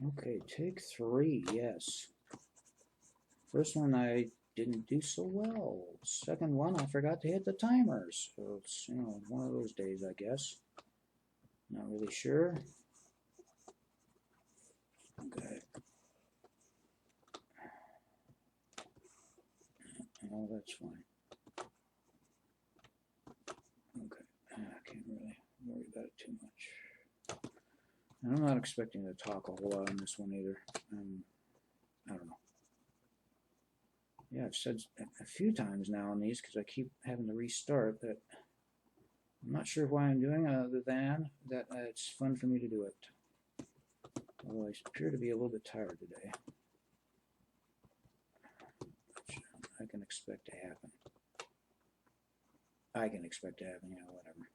Okay, take 3, yes. First one I didn't do so well. Second one I forgot to hit the timers. So it's, you know, one of those days, I guess. Not really sure. Okay. Oh, that's fine. Okay, I can't really worry about it too much. And I'm not expecting to talk a whole lot on this one either. I don't know. Yeah, I've said a few times now on these because I keep having to restart that I'm not sure why I'm doing it other than that it's fun for me to do it. Although I appear to be a little bit tired today. Which I can expect to happen. I can expect to happen, you know, whatever.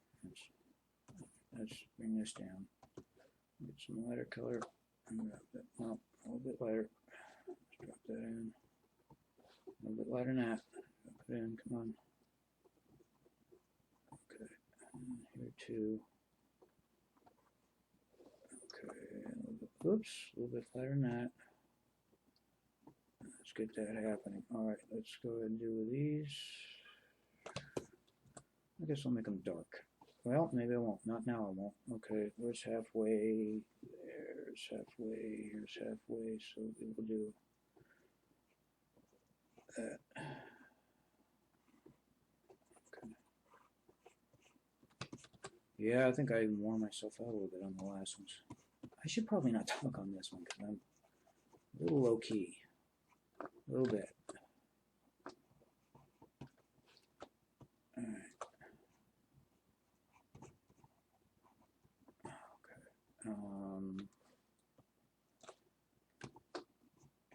Let's bring this down. Get some lighter color. And drop that, well, a little bit lighter. Let's drop that in. A little bit lighter than that. Drop it in, come on. Okay, and here too. Okay, a little bit, oops, a little bit lighter than that. Let's get that happening. Alright, let's go ahead and do these. I guess I'll make them dark. Well, maybe I won't. Not now I won't. Okay, where's halfway? There's halfway. Here's halfway. So we will do that. Okay. Yeah, I think I wore myself out a little bit on the last ones. I should probably not talk on this one because I'm a little low key. A little bit. Alright.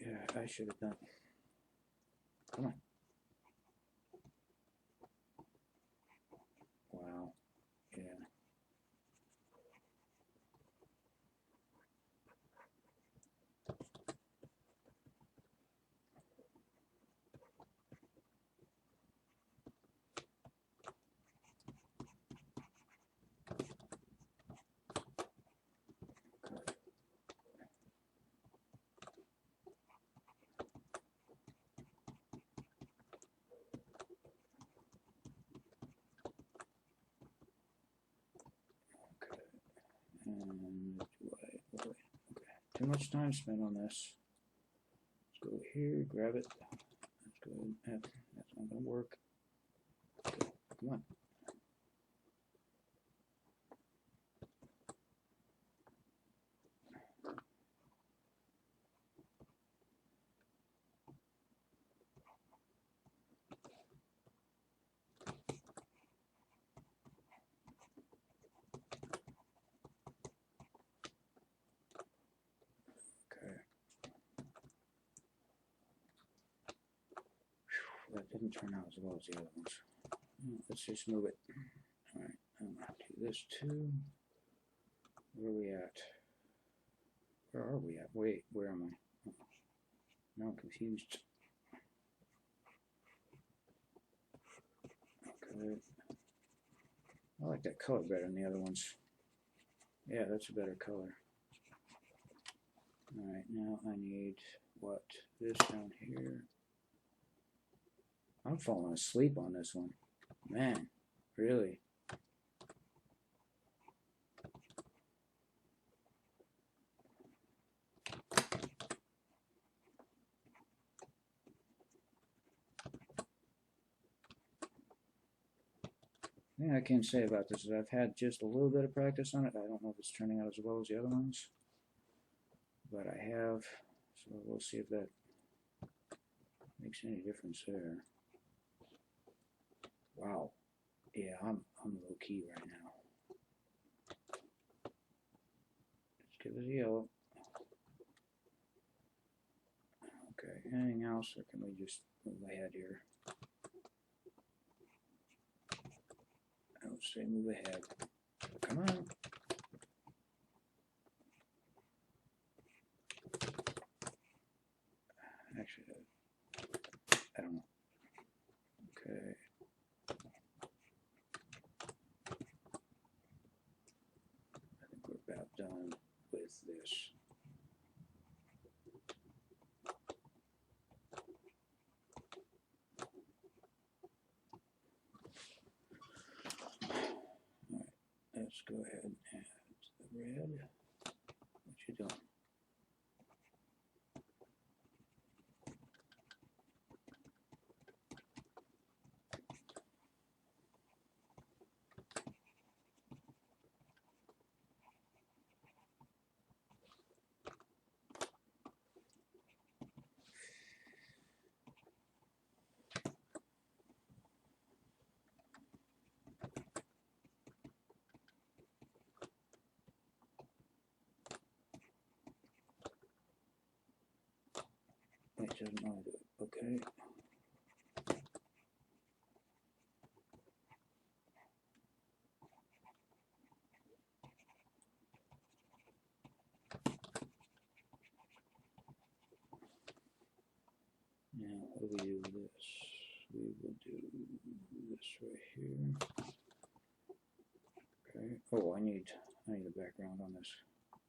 Yeah, I should have done. Come on. Wow. Yeah. And okay, too much time spent on this. Let's go here, grab it. Let's go. That's not gonna work. Okay, come on. Okay. Whew, that didn't turn out as well as the other ones. Let's just move it. All right, I'm gonna do this too. Where are we at? Where are we at? Wait, where am I? Now I'm confused. Okay. I like that color better than the other ones. Yeah, that's a better color. Alright, now I need what? This down here. I'm falling asleep on this one. Man, really? The thing I can say about this is I've had just a little bit of practice on it. I don't know if it's turning out as well as the other ones, but I have, so we'll see if that makes any difference there. Wow. Yeah, I'm low key right now. Let's give it a yellow. Okay, anything else, or can we just move ahead here? I would say move ahead. Come on. Actually, I don't know. Okay. I think we're about done with this. doesn't want to do it. Okay. Now, what do we do with this? We will do this right here. Okay. Oh, I need a background on this.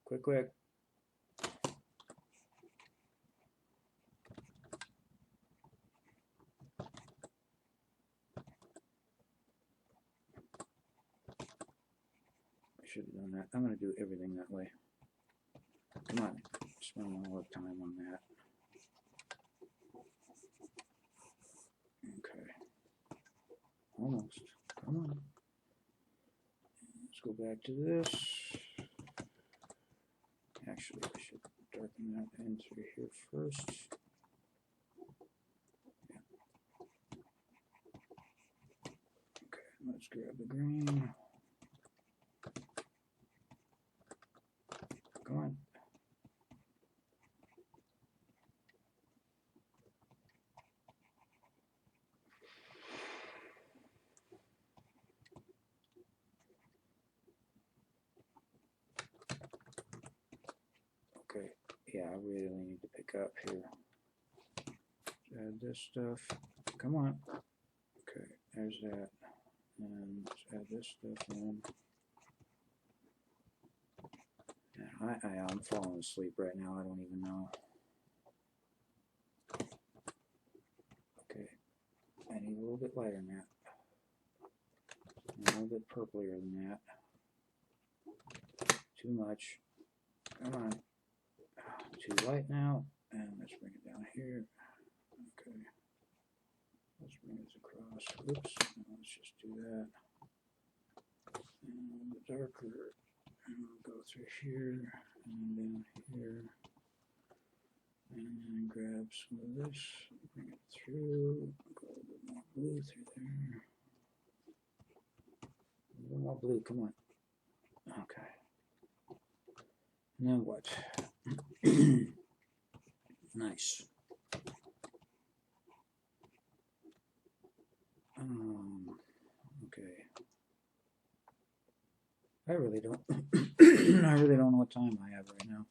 Quick. I should have done that. I'm going to do everything that way. Come on. Spend all the time on that. Okay. Almost. Come on. Let's go back to this. Actually, I should darken that in through here first. Yeah. Okay, let's grab the green. Come on. Okay, yeah, I really need to pick up here. Add this stuff. Come on. Okay, there's that. And let's add this stuff in. Yeah, I'm falling asleep right now. I don't even know. Okay, I need a little bit lighter than that. A little bit purplier than that. Too much. Come on. Too light now. And let's bring it down here. Okay. Let's bring this across. Oops. Let's just do that. And the darker. And we'll go through here. And down here. And then grab some of this. Bring it through. Go a little bit more blue through there. A little more blue. Come on. Okay. Now what? Nice. Okay. I really don't. I really don't know what time I have right now.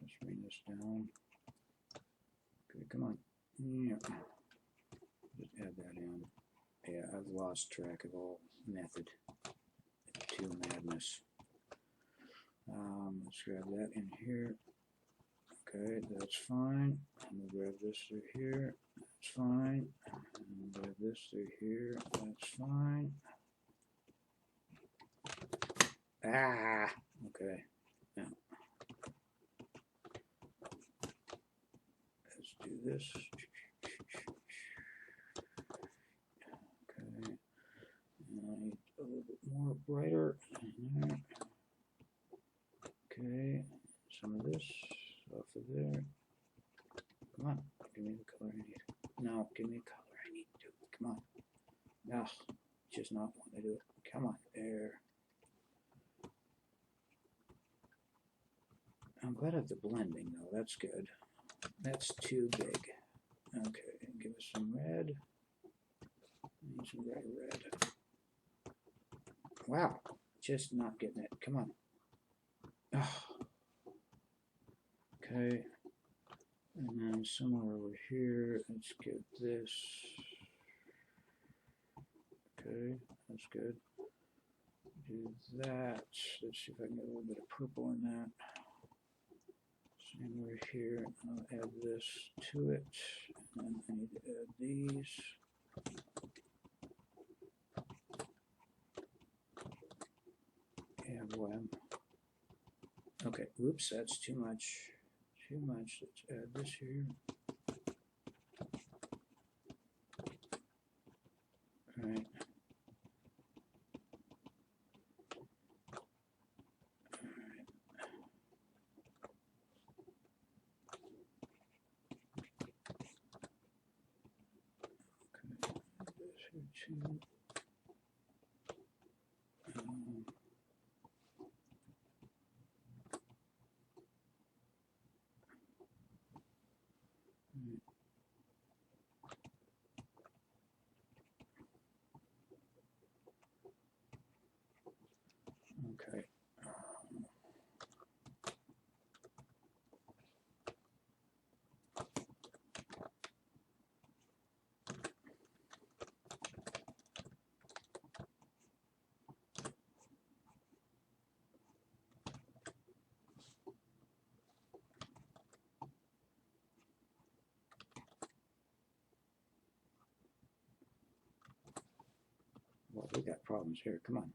Let's bring this down. Okay, come on. Yeah. Just add that in. Yeah, I've lost track of all method to madness. Let's grab that in here. Okay, that's fine. I'm gonna grab this through here. That's fine. And grab this through here. That's fine. Ah, okay. Now, let's do this. Okay. And I need a little bit more brighter in there. Okay. Some of this off of there. Come on. Give me the color I need. No, give me the color I need to. Come on. No, just not want to do it. Come on. There. I'm glad at the blending though, that's good. That's too big. Okay, give us some red. Need some bright red. Wow, just not getting it. Come on. Oh. Okay, and then somewhere over here, let's get this. Okay, that's good. Do that. Let's see if I can get a little bit of purple in that. Same over here. I'll add this to it. And I need to add these. Yeah, boy. Okay, oops, that's too much. Too much. Let's add this here. All right. Two. We got problems here. Come on.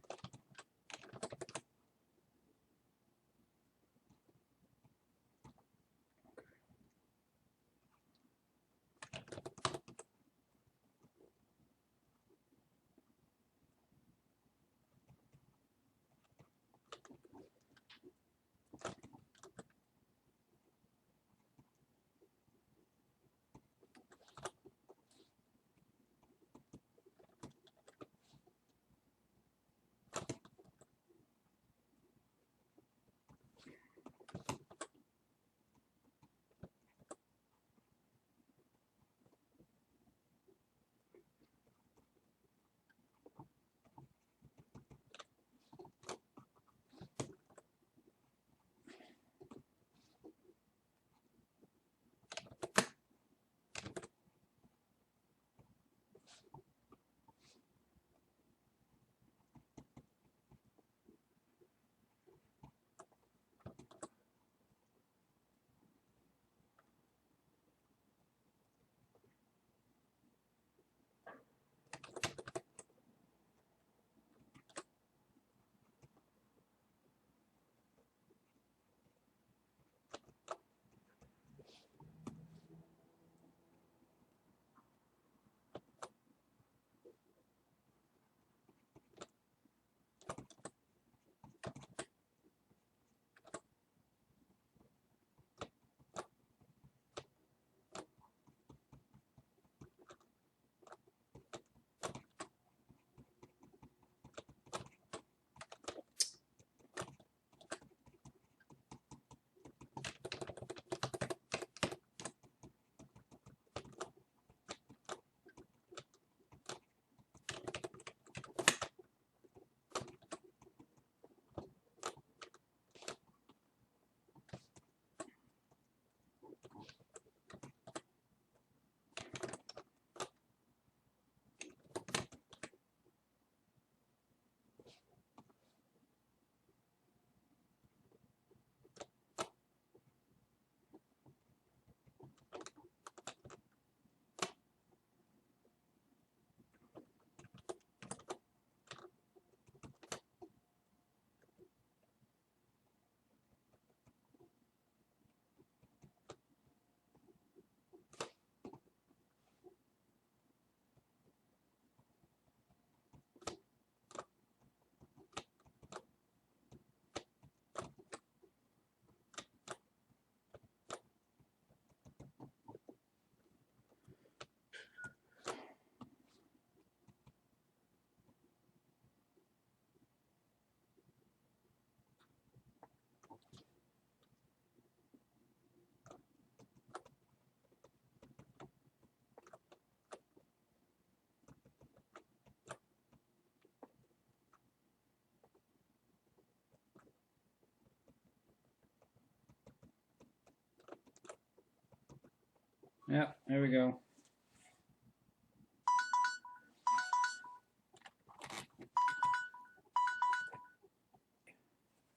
Yeah, there we go.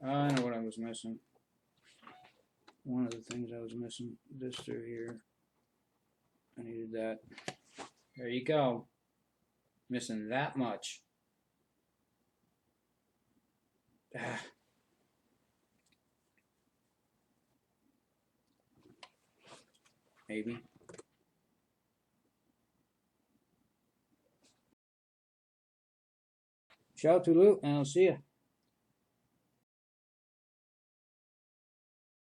I know what I was missing. One of the things I was missing, this through here. I needed that. There you go. Missing that much. Ah. Maybe. Ciao, Tulu, and I'll see you.